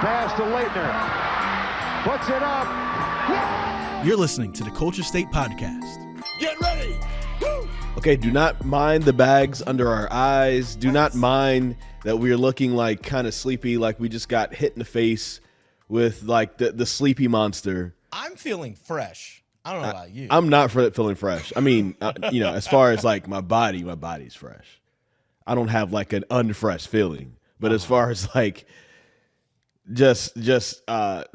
pass to Leitner. Puts it up. You're listening to the Culture State Podcast. Get ready. Woo! Okay, do not mind the bags under our eyes. Do not mind that we're looking like kind of sleepy, like we just got hit in the face with like the sleepy monster. I'm feeling fresh. I don't know about you. I'm not feeling fresh. I mean, as far as like my body's fresh. I don't have like an unfresh feeling. But as far as like just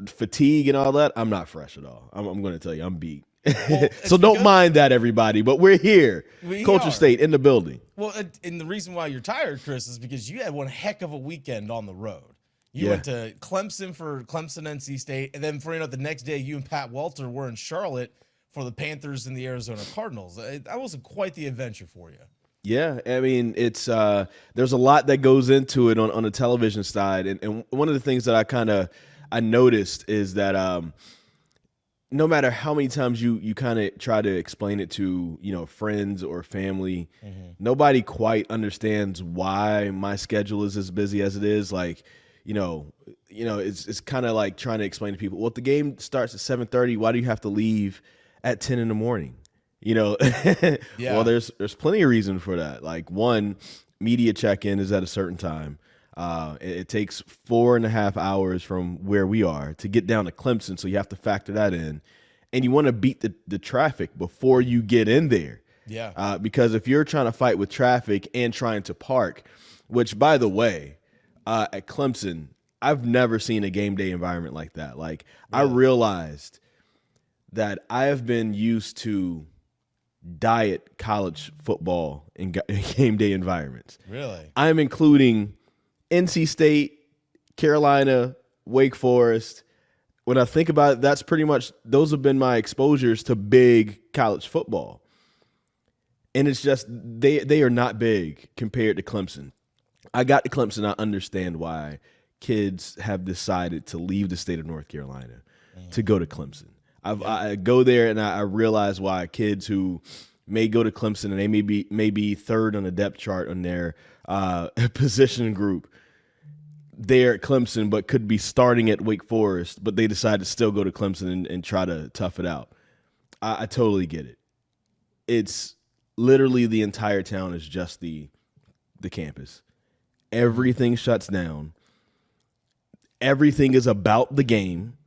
fatigue and all that, I'm not fresh at all. I'm going to tell you, I'm beat. Well, so don't mind that, everybody. But we're here, Culture State in the building. Well, and the reason why you're tired, Chris, is because you had one heck of a weekend on the road. You went to Clemson for Clemson, NC State, and then the next day you and Pat Welter were in Charlotte for the Panthers and the Arizona Cardinals. That was quite the adventure for you. Yeah, I mean, it's there's a lot that goes into it on the television side, and one of the things that I noticed is that no matter how many times you kind of try to explain it to friends or family, nobody quite understands why my schedule is as busy as it is. Like, it's kind of like trying to explain to people, well, if the game starts at 7:30, why do you have to leave at 10 in the morning? Yeah. Well, there's plenty of reason for that. Like, one, media check-in is at a certain time. It takes 4.5 hours from where we are to get down to Clemson, so you have to factor that in. And you want to beat the traffic before you get in there. Yeah. Because if you're trying to fight with traffic and trying to park, which, by the way, at Clemson, I've never seen a game day environment like that. Like, I realized that I have been used to diet college football in game day environments. Really? I'm including NC State, Carolina, Wake Forest. When I think about it, those have been my exposures to big college football. And it's just, they are not big compared to Clemson. I got to Clemson, I understand why kids have decided to leave the state of North Carolina to go to Clemson. I go there and I realize why kids who may go to Clemson and they may be third on the depth chart on their position group, they're at Clemson but could be starting at Wake Forest, but they decide to still go to Clemson and try to tough it out. I totally get it. It's literally the entire town is just the campus. Everything shuts down. Everything is about the game.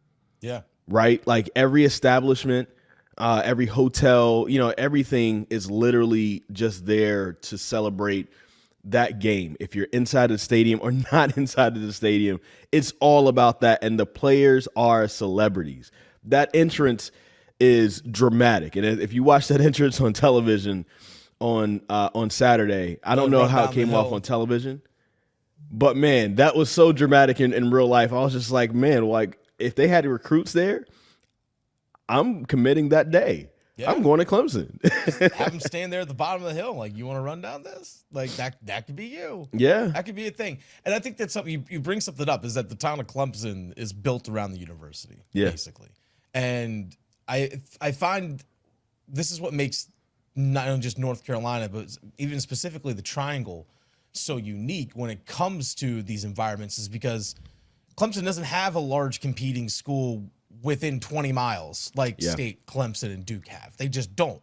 Yeah. Right? Like every establishment, every hotel, everything is literally just there to celebrate that game. If you're inside the stadium or not inside of the stadium, it's all about that. And the players are celebrities. That entrance is dramatic. And if you watch that entrance on television on Saturday, I don't know how it came off on television, but man, that was so dramatic in real life. I was just like, man, like, if they had recruits there, I'm committing that day. Yeah. I'm going to Clemson. Have them stand there at the bottom of the hill. Like, you want to run down this? Like, that could be you. Yeah. That could be a thing. And I think that's something, you bring something up, is that the town of Clemson is built around the university, basically. And I find this is what makes not only just North Carolina, but even specifically the Triangle so unique when it comes to these environments, is because Clemson doesn't have a large competing school within 20 miles like State, Clemson, and Duke have. They just don't.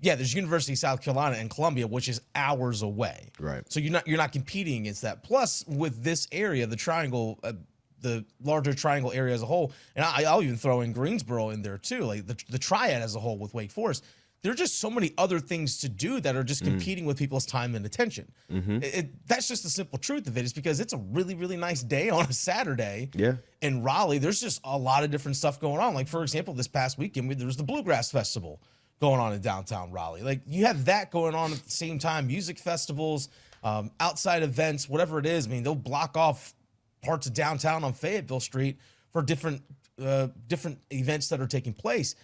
Yeah, there's University of South Carolina and Columbia, which is hours away. Right. So you're not competing against that. Plus, with this area, the Triangle, the larger Triangle area as a whole, and I'll even throw in Greensboro in there too, like the Triad as a whole with Wake Forest. There are just so many other things to do that are just competing with people's time and attention. That's just the simple truth of it, is because it's a really, really nice day on a Saturday in Raleigh. There's just a lot of different stuff going on. Like, for example, this past weekend, there was the Bluegrass Festival going on in downtown Raleigh. Like, you have that going on at the same time, music festivals, outside events, whatever it is. I mean, they'll block off parts of downtown on Fayetteville Street for different events that are taking place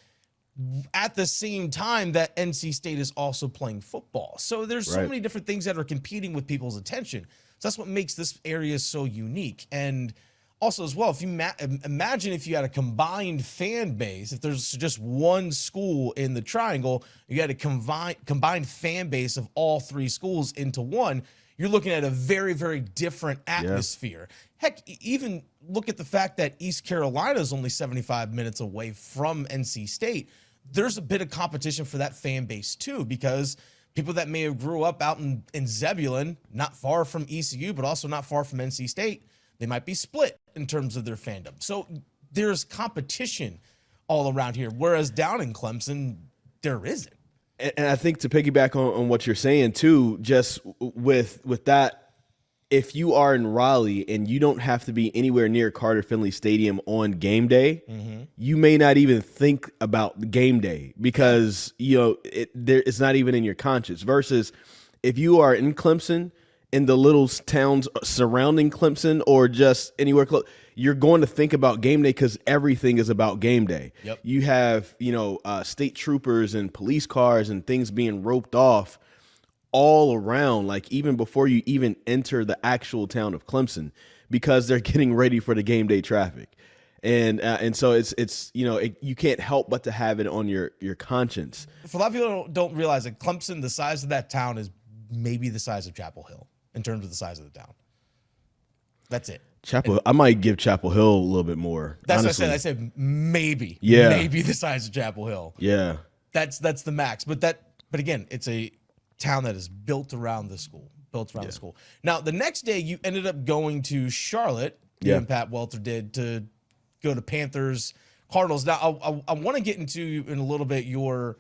at the same time that NC State is also playing football. So there's so many different things that are competing with people's attention. So that's what makes this area so unique. And also as well, if you imagine if you had a combined fan base, if there's just one school in the Triangle, you had a combined fan base of all three schools into one, you're looking at a very, very different atmosphere. Heck, even look at the fact that East Carolina is only 75 minutes away from NC State. There's a bit of competition for that fan base too, because people that may have grew up out in Zebulon, not far from ECU, but also not far from NC State, they might be split in terms of their fandom. So there's competition all around here, whereas down in Clemson, there isn't. And I think to piggyback on what you're saying too, just with that, if you are in Raleigh and you don't have to be anywhere near Carter Finley Stadium on game day, you may not even think about game day because it's not even in your conscience. Versus if you are in Clemson, in the little towns surrounding Clemson, or just anywhere close, you're going to think about game day because everything is about game day. Yep. You have state troopers and police cars and things being roped off all around, like even before you even enter the actual town of Clemson, because they're getting ready for the game day traffic. And so it's you can't help but to have it on your conscience. For a lot of people don't realize that Clemson, the size of that town is maybe the size of Chapel Hill in terms of the size of the town. That's it. I might give Chapel Hill a little bit more. That's honestly. what I said. Maybe. Yeah. Maybe the size of Chapel Hill. Yeah. That's the max. But again, it's a town that is built around the school. The school. Now, the next day, you ended up going to Charlotte. You and Pat Welter did, to go to Panthers, Cardinals. Now, I want to get into in a little bit your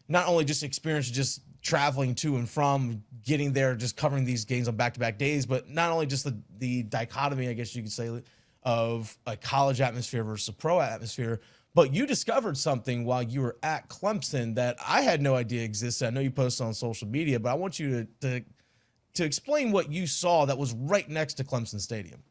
not only just experience just traveling to and from, getting there, just covering these games on back-to-back days, but not only just the dichotomy, I guess you could say, of a college atmosphere versus a pro atmosphere, but you discovered something while you were at Clemson that I had no idea existed. I know you posted on social media, but I want you to explain what you saw that was right next to Clemson Stadium.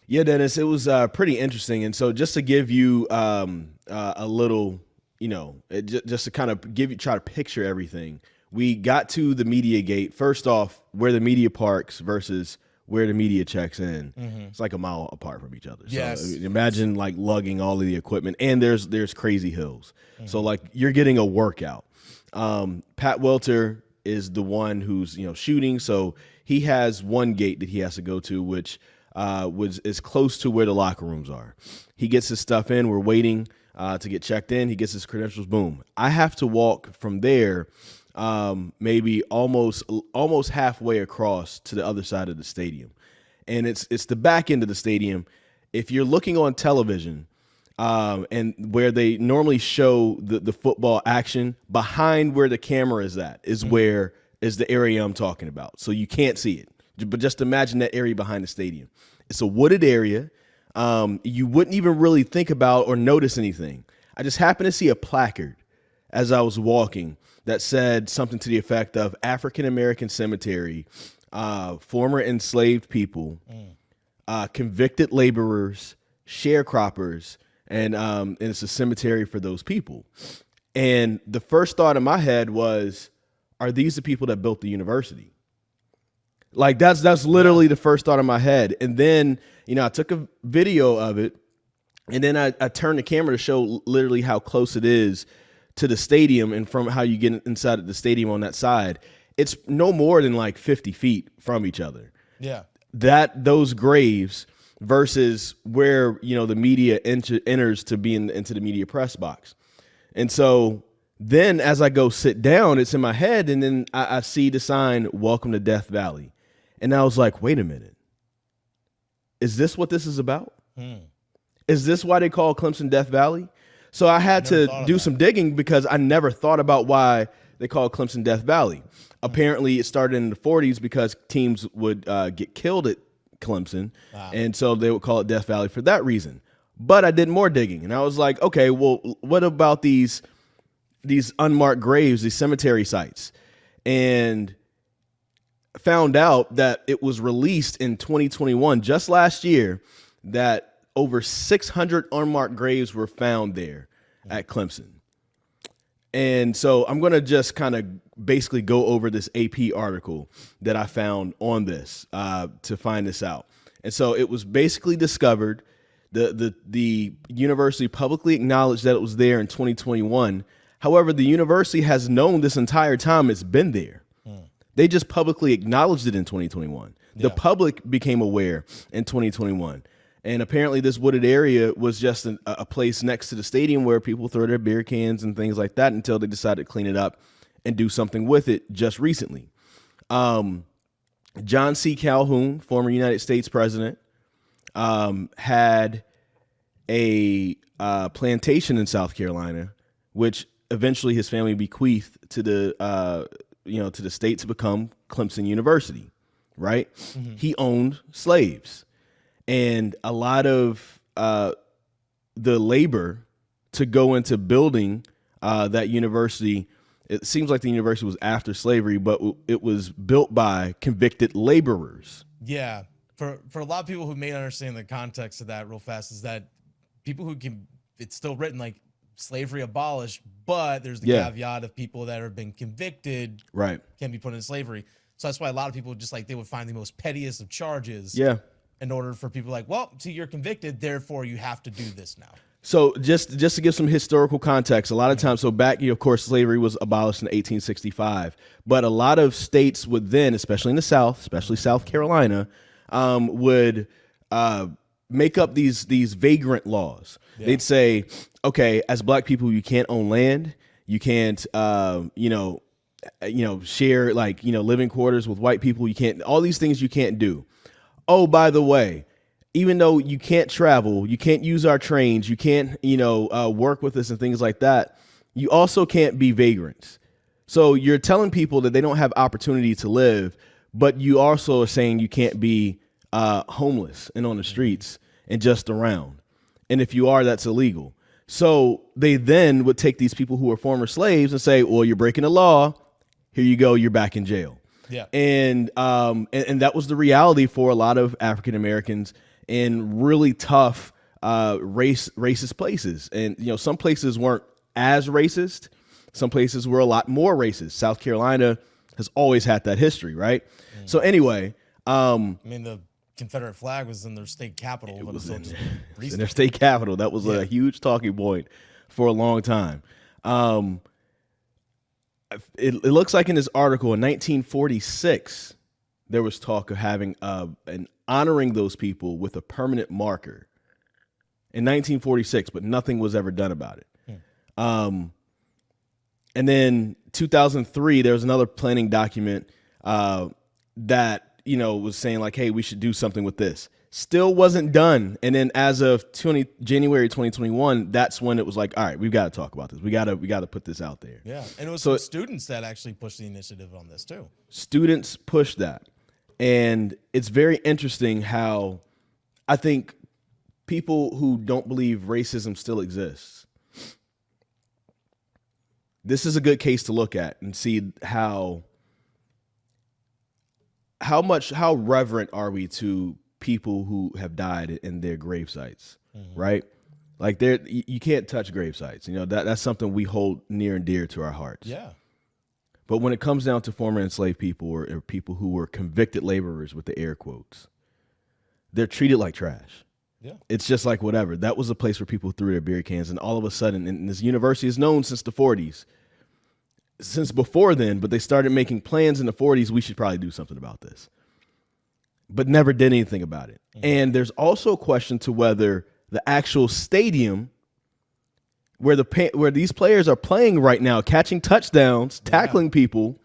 Yeah, Dennis, it was pretty interesting. And so just to give you a little, just to kind of try to picture everything, we got to the media gate. First off, where the media parks versus where the media checks in. It's like a mile apart from each other. Yes. So imagine like lugging all of the equipment, and there's crazy hills. So like you're getting a workout. Pat Welter is the one who's shooting, so he has one gate that he has to go to, which is close to where the locker rooms are. He gets his stuff in. We're waiting to get checked in. He gets his credentials. Boom. I have to walk from there maybe almost halfway across to the other side of the stadium. And it's the back end of the stadium. If you're looking on television, and where they normally show the football action, behind where the camera is at is where is the area I'm talking about. So you can't see it, but just imagine that area behind the stadium. It's a wooded area. You wouldn't even really think about or notice anything. I just happened to see a placard as I was walking that said something to the effect of African American cemetery, former enslaved people, convicted laborers, sharecroppers, and it's a cemetery for those people. And the first thought in my head was, are these the people that built the university? Like that's literally the first thought in my head. And then, I took a video of it, and then I turned the camera to show literally how close it is to the stadium, and from how you get inside of the stadium on that side, it's no more than like 50 feet from each other. Yeah. Those graves versus where, the media enters to be into the media press box. And so then as I go sit down, it's in my head, and then I see the sign, "Welcome to Death Valley." And I was like, wait a minute. Is this what this is about? Is this why they call Clemson Death Valley? So I had to do some digging, because I never thought about why they call Clemson Death Valley. Apparently it started in the 40s because teams would get killed at Clemson. And so they would call it Death Valley for that reason. But I did more digging, and I was like, okay, well, what about these unmarked graves, these cemetery sites? And found out that it was released in 2021, just last year, that over 600 unmarked graves were found there at Clemson. And so I'm going to just kind of basically go over this AP article that I found on this to find this out. And so it was basically discovered, the university publicly acknowledged that it was there in 2021. However, the university has known this entire time it's been there. They just publicly acknowledged it in 2021. The Yeah. public became aware in 2021. And apparently this wooded area was just a place next to the stadium where people throw their beer cans and things like that until they decided to clean it up and do something with it just recently. John C. Calhoun, former United States president, had a plantation in South Carolina, which eventually his family bequeathed to the state to become Clemson University, right? Mm-hmm. He owned slaves, and a lot of the labor to go into building that university. It seems like the university was after slavery, but it was built by convicted laborers. Yeah. For a lot of people who may not understand the context of that real fast is that people who can, it's still written like slavery abolished, but there's the caveat of people that have been convicted can be put in slavery. So that's why a lot of people just like, they would find the most pettiest of charges in order for people like, well, see, you're convicted, therefore you have to do this now. So just to give some historical context, a lot of times, so back, of course, slavery was abolished in 1865, but a lot of states would then, especially in the South, especially South Carolina, would make up these vagrant laws. Yeah. They'd say, okay, as black people, you can't own land, you can't, share like, living quarters with white people, you can't, all these things you can't do. Oh, by the way, even though you can't travel, you can't use our trains, you can't, work with us and things like that, you also can't be vagrants. So you're telling people that they don't have opportunity to live, but you also are saying you can't be homeless and on the streets and just around. And if you are, that's illegal. So they then would take these people who are former slaves and say, well, you're breaking the law. Here you go. You're back in jail. Yeah. And that was the reality for a lot of African Americans in really tough racist places. And, some places weren't as racist. Some places were a lot more racist. South Carolina has always had that history, right? So anyway. The Confederate flag was in their state capital. It was in their state capital. That was a huge talking point for a long time. It looks like in this article in 1946, there was talk of having and honoring those people with a permanent marker in 1946, but nothing was ever done about it. And then 2003, there was another planning document that, was saying like, hey, we should do something with this. Still wasn't done. And then as of January 2021, that's when it was like, all right, we've got to talk about this. We got to put this out there. Yeah. And it was some students that actually pushed the initiative on this too. Students pushed that. And it's very interesting how I think people who don't believe racism still exists, this is a good case to look at and see how reverent are we to people who have died in their grave sites, right? Like you can't touch grave sites. That's something we hold near and dear to our hearts. Yeah. But when it comes down to former enslaved people or people who were convicted laborers with the air quotes, they're treated like trash. Yeah. It's just like whatever. That was a place where people threw their beer cans, and all of a sudden, and this university is known since the 40s, since before then, but they started making plans in the 40s, we should probably do something about this. But never did anything about it. And there's also a question to whether the actual stadium where these players are playing right now, catching touchdowns, tackling people,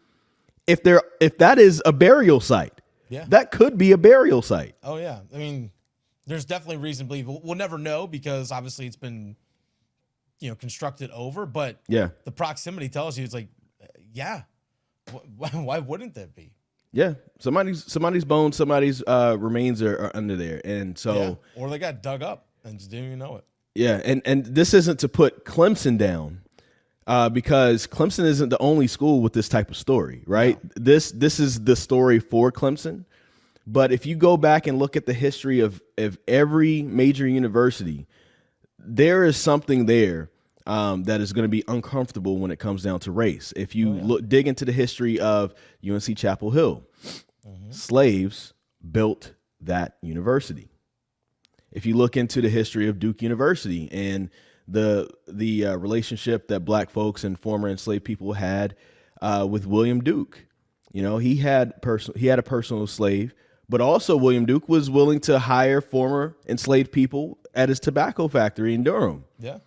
if that is a burial site. Yeah. That could be a burial site. Oh yeah. There's definitely reason to believe. We'll never know because obviously it's been constructed over, but the proximity tells you it's like why wouldn't that be? Yeah, somebody's bones, somebody's remains are under there, and so or they got dug up and just didn't even know it. Yeah, and this isn't to put Clemson down, because Clemson isn't the only school with this type of story, right? No. This is the story for Clemson, but if you go back and look at the history of every major university, there is something there that is going to be uncomfortable when it comes down to race. If you dig into the history of UNC Chapel Hill, slaves built that university. If you look into the history of Duke University and the relationship that black folks and former enslaved people had with William Duke, You know, he had a personal slave, but also William Duke was willing to hire former enslaved people at his tobacco factory in Durham. Yeah.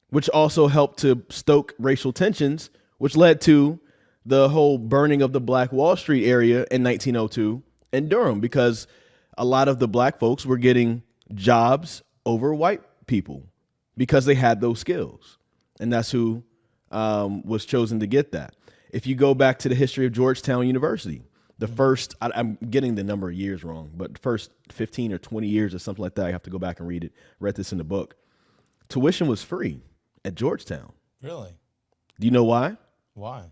Which also helped to stoke racial tensions, which led to the whole burning of the Black Wall Street area in 1902 in Durham, because a lot of the black folks were getting jobs over white people because they had those skills. And that's who was chosen to get that. If you go back to the history of Georgetown University, the first, I'm getting the number of years wrong, but the first 15 or 20 years or something like that, I have to go back and read it. Read this in the book. Tuition was free at Georgetown. Really? Do you know why? Why?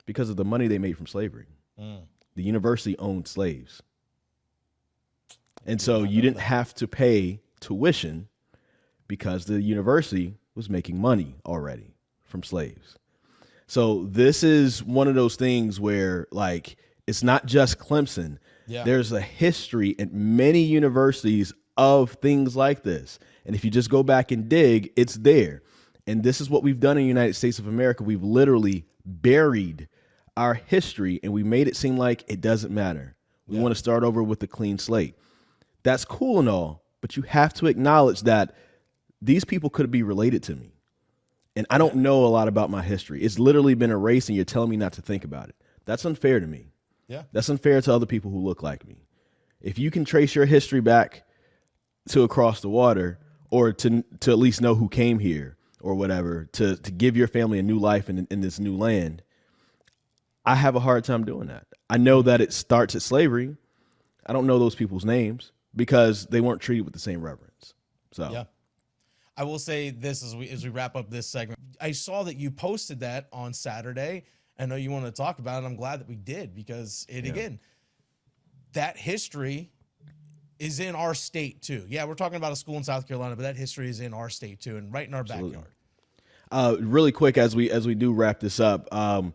Because of the money they made from slavery. The university owned slaves. And so you didn't have to pay tuition because the university was making money already from slaves. So this is one of those things where, like, it's not just Clemson. Yeah. There's a history at many universities of things like this. And if you just go back and dig, it's there. And this is what we've done in the United States of America. We've literally buried our history and we made it seem like it doesn't matter. We want to start over with a clean slate. That's cool and all, but you have to acknowledge that these people could be related to me. And I don't know a lot about my history. It's literally been erased and you're telling me not to think about it. That's unfair to me. Yeah. That's unfair to other people who look like me. If you can trace your history back to across the water, or to at least know who came here or whatever, to give your family a new life in this new land, I have a hard time doing that. I know that it starts at slavery. I don't know those people's names because they weren't treated with the same reverence. So yeah. I will say this as we wrap up this segment. I saw that you posted that on Saturday. I know you wanted to talk about it. I'm glad that we did, because again, that history is in our state too. Yeah, we're talking about a school in South Carolina, but that history is in our state too, and right in our backyard. Really quick, as we do wrap this up, and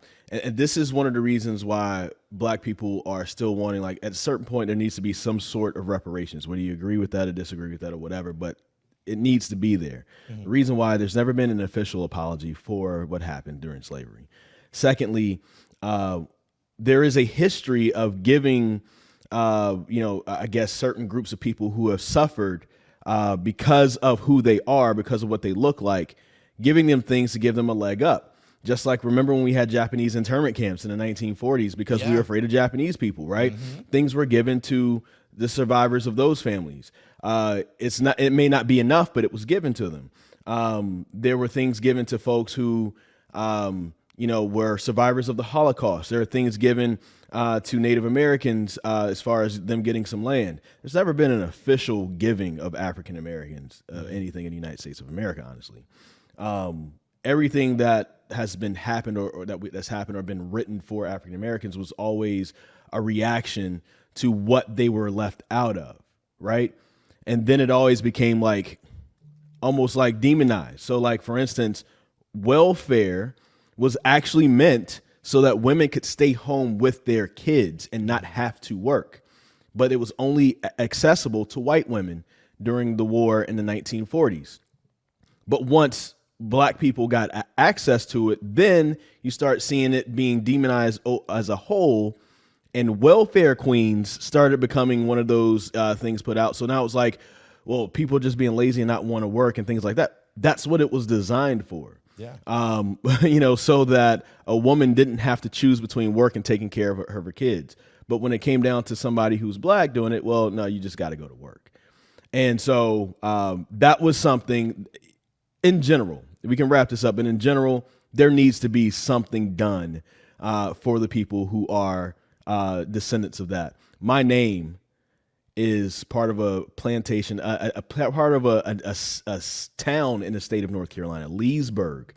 this is one of the reasons why black people are still wanting, like, at a certain point there needs to be some sort of reparations, whether you agree with that or disagree with that or whatever, but it needs to be there. The reason why there's never been an official apology for what happened during slavery. Secondly, there is a history of giving, I guess, certain groups of people who have suffered because of who they are, because of what they look like, giving them things to give them a leg up. Just like, remember when we had Japanese internment camps in the 1940s because we were afraid of Japanese people, right? Things were given to the survivors of those families. It may not be enough, but it was given to them. There were things given to folks who, were survivors of the Holocaust. There are things given to Native Americans as far as them getting some land. There's never been an official giving of African Americans anything in the United States of America, honestly. Everything that has been happened that's happened or been written for African Americans was always a reaction to what they were left out of, right? And then it always became like almost like demonized. So, like, for instance, welfare was actually meant so that women could stay home with their kids and not have to work. But it was only accessible to white women during the war in the 1940s. But once black people got access to it, then you start seeing it being demonized as a whole, and welfare queens started becoming one of those things put out. So now it's like, well, people just being lazy and not want to work and things like that. That's what it was designed for. Yeah. So that a woman didn't have to choose between work and taking care of her kids. But when it came down to somebody who's black doing it, well, no, you just got to go to work. And so that was something in general. We can wrap this up. And in general, there needs to be something done for the people who are descendants of that. My name is part of a plantation, part of a town in the state of North Carolina, Leesburg,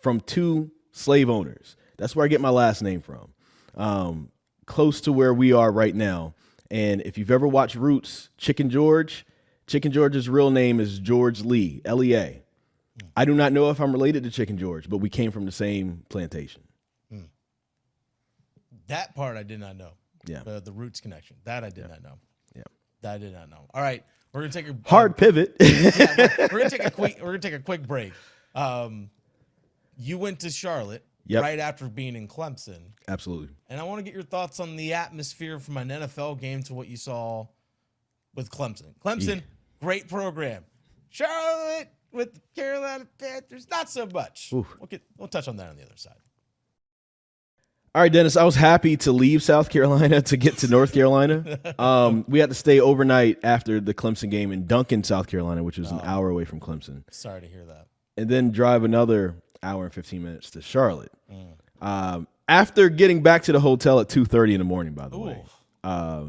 from two slave owners. That's where I get my last name from, close to where we are right now. And if you've ever watched Roots, Chicken George's real name is George Lee, Lea. I do not know if I'm related to Chicken George, but we came from the same plantation. That part I did not know. Yeah. The Roots connection. That I did not know. Yeah. That I did not know. All right. We're going to take a hard pivot. we're going to take a quick break. You went to Charlotte right after being in Clemson. Absolutely. And I want to get your thoughts on the atmosphere from an NFL game to what you saw with Clemson. Clemson, great program. Charlotte with the Carolina Panthers, not so much. We'll touch on that on the other side. All right, Dennis, I was happy to leave South Carolina to get to North Carolina. We had to stay overnight after the Clemson game in Duncan, South Carolina, which was an hour away from Clemson. Sorry to hear that. And then drive another hour and 15 minutes to Charlotte. After getting back to the hotel at 2:30 in the morning, by the way.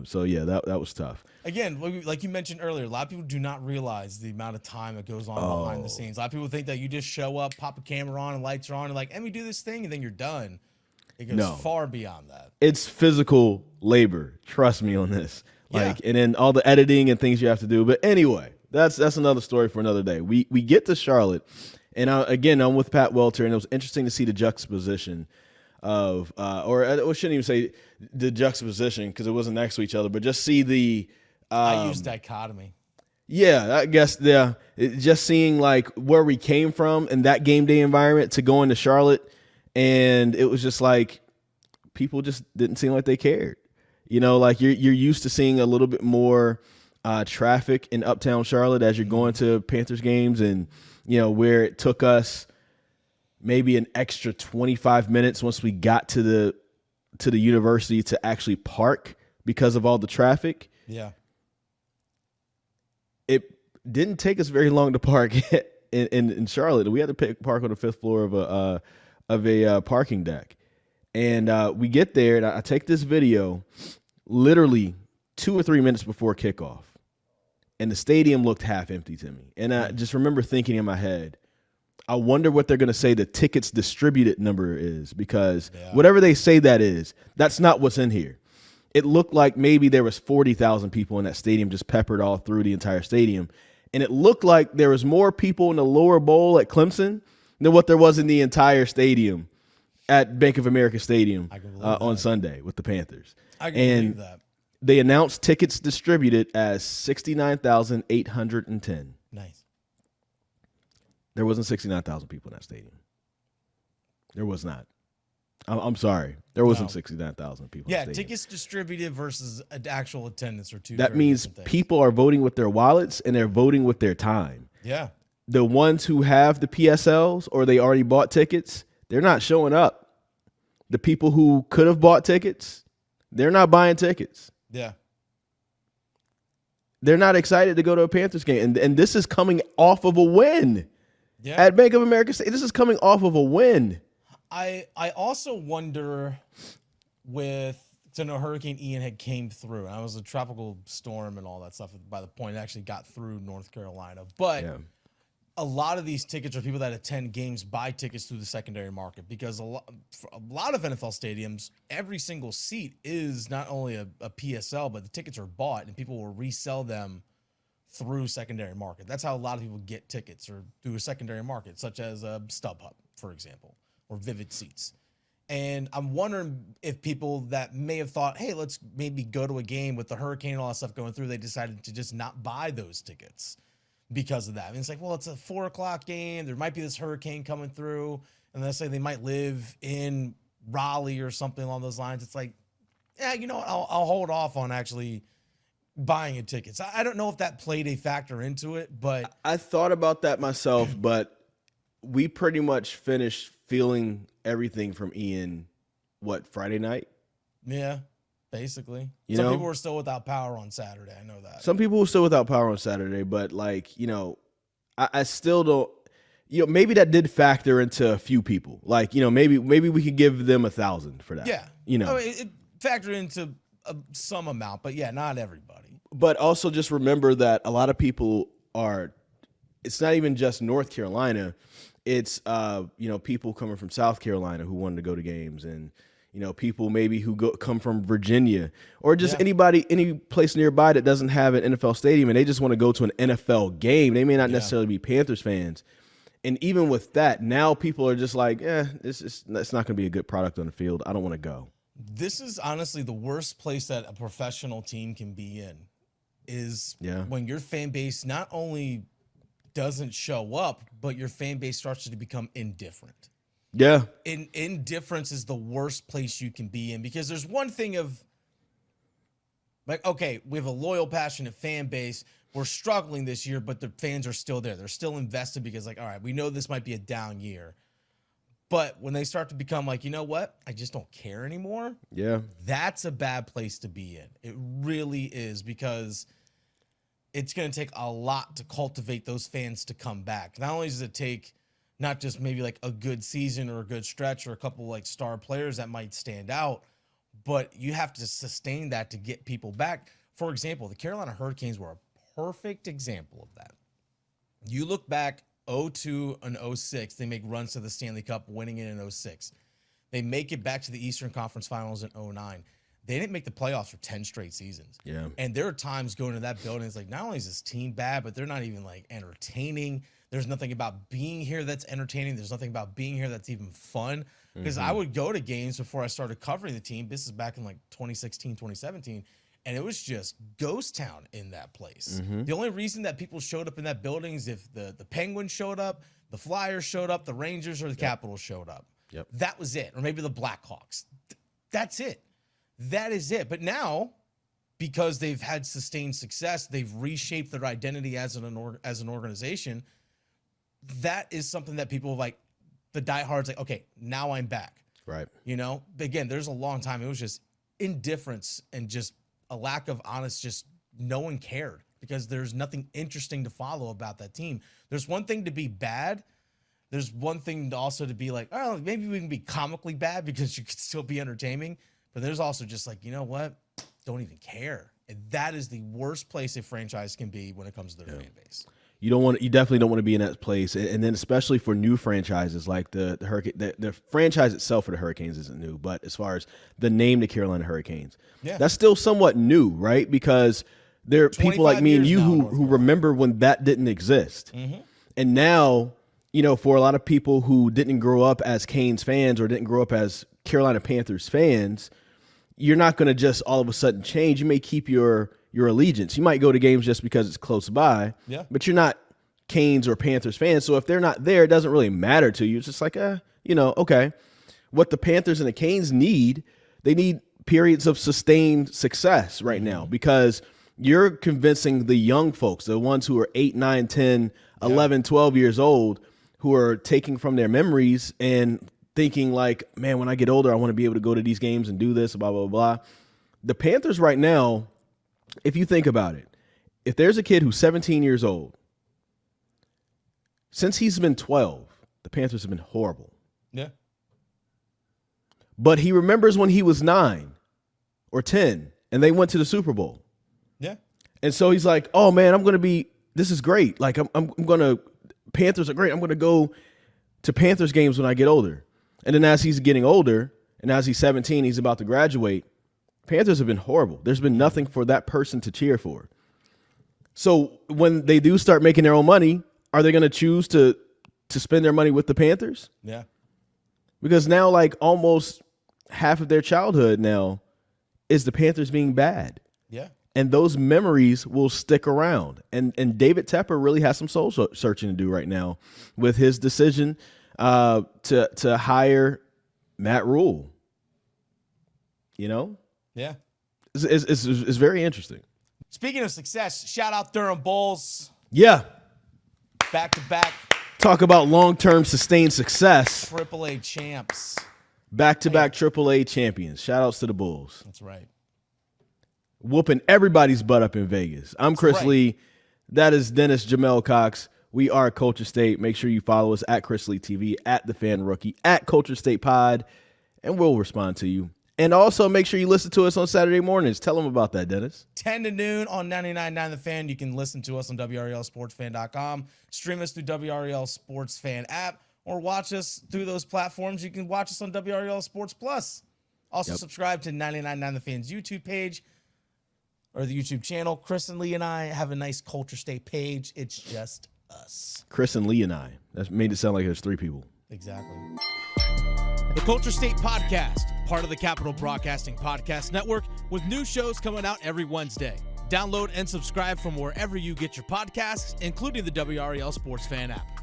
So, yeah, that was tough. Again, like you mentioned earlier, a lot of people do not realize the amount of time that goes on behind the scenes. A lot of people think that you just show up, pop a camera on, and lights are on, and like, and we do this thing, and then you're done. It goes far beyond that. It's physical labor. Trust me on this. And then all the editing and things you have to do. But anyway, that's another story for another day. We get to Charlotte, and again, I'm with Pat Welter, and it was interesting to see the juxtaposition of, or I shouldn't even say the juxtaposition because it wasn't next to each other, but just see the. I use dichotomy. Yeah, I guess just seeing like where we came from in that game day environment to going to Charlotte. And it was just like people just didn't seem like they cared. Like you're used to seeing a little bit more traffic in uptown Charlotte as you're going to Panthers games, and where it took us maybe an extra 25 minutes once we got to the university to actually park because of all the traffic. Yeah. It didn't take us very long to park in Charlotte. We had to park on the 5th floor of a parking deck. And we get there, and I take this video literally 2 or 3 minutes before kickoff. And the stadium looked half empty to me. And I just remember thinking in my head, I wonder what they're going to say the tickets distributed number is, because whatever they say that is, that's not what's in here. It looked like maybe there was 40,000 people in that stadium just peppered all through the entire stadium. And it looked like there was more people in the lower bowl at Clemson than what there was in the entire stadium at Bank of America Stadium on Sunday with the Panthers. I can believe that. They announced tickets distributed as 69,810. Nice. There wasn't 69,000 people in that stadium. There was not. I'm sorry. There wasn't 69,000 people. Yeah, tickets distributed versus actual attendance are two. That means people are voting with their wallets and they're voting with their time. Yeah. The ones who have the PSLs or they already bought tickets, they're not showing up. The people who could have bought tickets, they're not buying tickets. Yeah. They're not excited to go to a Panthers game. And this is coming off of a win at Bank of America. This is coming off of a win. I also wonder Hurricane Ian had came through, and it was a tropical storm and all that stuff by the point it actually got through North Carolina. But a lot of these tickets are people that attend games buy tickets through the secondary market, because a lot of NFL stadiums, every single seat is not only a PSL, but the tickets are bought and people will resell them through secondary market. That's how a lot of people get tickets, or through a secondary market, such as StubHub, for example, or Vivid Seats. And I'm wondering if people that may have thought, hey, let's maybe go to a game with the hurricane and all that stuff going through, they decided to just not buy those tickets because of that. I mean, it's like, well, it's a 4 o'clock game. There might be this hurricane coming through. And let's say they might live in Raleigh or something along those lines. It's like, yeah, you know what? I'll hold off on actually buying a ticket. So I don't know if that played a factor into it, but I thought about that myself, but we pretty much finished feeling everything from Ian, Friday night? Yeah, basically. Some people were still without power on Saturday. I know that. Some people were still without power on Saturday, but I still don't, maybe that did factor into a few people. Maybe we could give them 1,000 for that. Yeah. I mean, it factored into some amount, but yeah, not everybody. But also just remember that a lot of people it's not even just North Carolina. It's people coming from South Carolina who wanted to go to games, and people maybe who come from Virginia, or just any place nearby that doesn't have an NFL stadium and they just want to go to an NFL game. They may not necessarily be Panthers fans. And even with that, now people are just like, it's not going to be a good product on the field. I don't want to go. This is honestly the worst place that a professional team can be in, is when your fan base not only doesn't show up, but your fan base starts to become indifferent. Yeah. Indifference is the worst place you can be in, because there's one thing of like, okay, we have a loyal, passionate fan base. We're struggling this year, but the fans are still there. They're still invested because, like, all right, we know this might be a down year. But when they start to become like, you know what? I just don't care anymore. Yeah. That's a bad place to be in. It really is, because it's going to take a lot to cultivate those fans to come back. Not only does it take not just maybe like a good season or a good stretch or a couple like star players that might stand out, but you have to sustain that to get people back. For example, the Carolina Hurricanes were a perfect example of that. You look back 02 and 06, they make runs to the Stanley Cup, winning it in 06. They make it back to the Eastern Conference Finals in 09. They didn't make the playoffs for 10 straight seasons. Yeah. And there are times going to that building, it's like, not only is this team bad, but they're not even like entertaining. There's nothing about being here that's entertaining. There's nothing about being here that's even fun. Because I would go to games before I started covering the team. This is back in like 2016, 2017. And it was just ghost town in that place. The only reason that people showed up in that building is if the Penguins showed up, the Flyers showed up, the Rangers or the Capitals showed up. That was it. Or maybe the Blackhawks. That's it. That is it. But now, because they've had sustained success, they've reshaped their identity as an organization. That is something that people like, the diehards, like, okay, now I'm back. Right. You know, again, there's a long time. It was just indifference and just a lack of honest, just no one cared, because there's nothing interesting to follow about that team. There's one thing to be bad. There's one thing to also to be like, oh, maybe we can be comically bad because you could still be entertaining. But there's also just like, you know what? Don't even care. And that is the worst place a franchise can be when it comes to their fan base. You definitely don't want to be in that place. And then especially for new franchises like the Hurricane, the franchise itself for the Hurricanes isn't new, but as far as the name, the Carolina Hurricanes, that's still somewhat new, right? Because there are people like me and you who remember when that didn't exist. And now, you know, for a lot of people who didn't grow up as Canes fans or didn't grow up as Carolina Panthers fans, you're not going to just all of a sudden change. You may keep your allegiance. You might go to games just because it's close by, but you're not Canes or Panthers fans. So if they're not there, it doesn't really matter to you. It's just like, you know, okay. What the Panthers and the Canes need, they need periods of sustained success right now, because you're convincing the young folks, the ones who are 8, 9, 10, 11, 12 years old, who are taking from their memories and thinking like, man, when I get older, I want to be able to go to these games and do this, blah, blah, blah. The Panthers right now, if you think about it, if there's a kid who's 17 years old, since he's been 12, the Panthers have been horrible. Yeah. But he remembers when he was 9 or 10 and they went to the Super Bowl. Yeah. And so he's like, oh man, this is great. Like I'm going to, Panthers are great. I'm going to go to Panthers games when I get older. And then as he's getting older and as he's 17, he's about to graduate, Panthers have been horrible. There's been nothing for that person to cheer for. So when they do start making their own money, are they going to choose to spend their money with the Panthers? Yeah. Because now, like, almost half of their childhood now is the Panthers being bad. Yeah. And those memories will stick around. And David Tepper really has some soul searching to do right now with his decision to hire Matt Rule. You know? Yeah. It's very interesting. Speaking of success, shout out Durham Bulls. Yeah. Back to back. Talk about long-term sustained success. AAA champs. Back-to-back AAA champions. Shout outs to the Bulls. That's right. Whooping everybody's butt up in Vegas. I'm Chris Lee. That is Dennis Jamel Cox. We are Culture State. Make sure you follow us at Chris Lee TV, at The Fan Rookie, at Culture State Pod, and we'll respond to you. And also make sure you listen to us on Saturday mornings. Tell them about that, Dennis. 10 to noon on 99.9 The Fan. You can listen to us on WRLSportsFan.com. Stream us through WRL Sports Fan app, or watch us through those platforms. You can watch us on WRL Sports Plus. Also subscribe to 99.9 The Fan's YouTube page, or the YouTube channel. Chris and Lee and I have a nice Culture State page. It's just us. Chris and Lee and I. That made it sound like there's 3 people. Exactly. The Culture State Podcast, part of the Capital Broadcasting Podcast Network, with new shows coming out every Wednesday. Download and subscribe from wherever you get your podcasts, including the WREL Sports Fan app.